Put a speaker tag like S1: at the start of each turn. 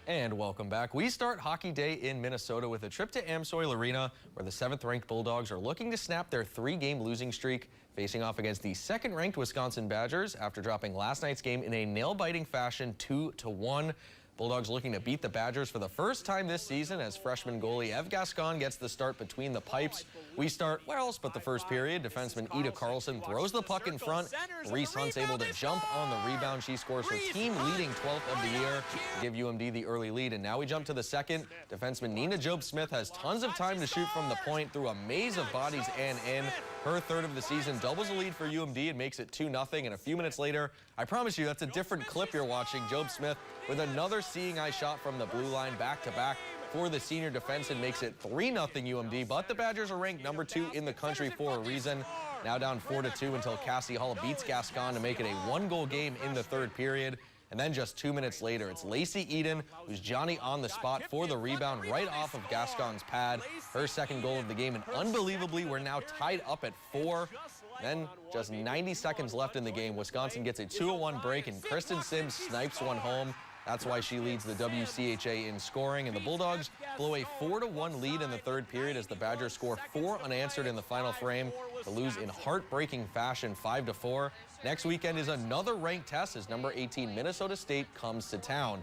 S1: And welcome back. We start Hockey Day in Minnesota with a trip to Amsoil Arena, where the 7th-ranked Bulldogs are looking to snap their 3-game losing streak, facing off against the 2nd-ranked Wisconsin Badgers after dropping last night's game in a nail-biting fashion 2-1. Bulldogs looking to beat the Badgers for the first time this season as freshman goalie Ev Gascon gets the start between the pipes. We start where else but the first period. Defenseman Ida Carlson throws the puck in front. Reese Hunt's able to jump on the rebound. She scores her team-leading 12th of the year to give UMD the early lead. And now we jump to the second. Defenseman Nina Jobe-Smith has tons of time to shoot from the point through a maze of bodies and in. Her 3rd of the season doubles the lead for UMD and makes it 2-0. And a few minutes later, I promise you that's a different clip you're watching. Jobe-Smith with another seeing eye shot from the blue line back-to-back for the senior defense and makes it 3-0 UMD. But the Badgers are ranked number 2 in the country for a reason. Now down 4-2 until Cassie Hall beats Gascon to make it a 1-goal game in the 3rd period. And then just 2 minutes later, it's Lacey Eden, who's Johnny on the spot for the rebound right off of Gascon's pad. Her 2nd goal of the game, and unbelievably, we're now tied up at 4. Then just 90 seconds left in the game. Wisconsin gets a 2-1 break, and Kristen Sims snipes one home. That's why she leads the WCHA in scoring, and the Bulldogs blow a 4-1 lead in the 3rd period as the Badgers score 4 unanswered in the final frame to lose in heartbreaking fashion 5-4. Next weekend is another ranked test as number 18 Minnesota State comes to town.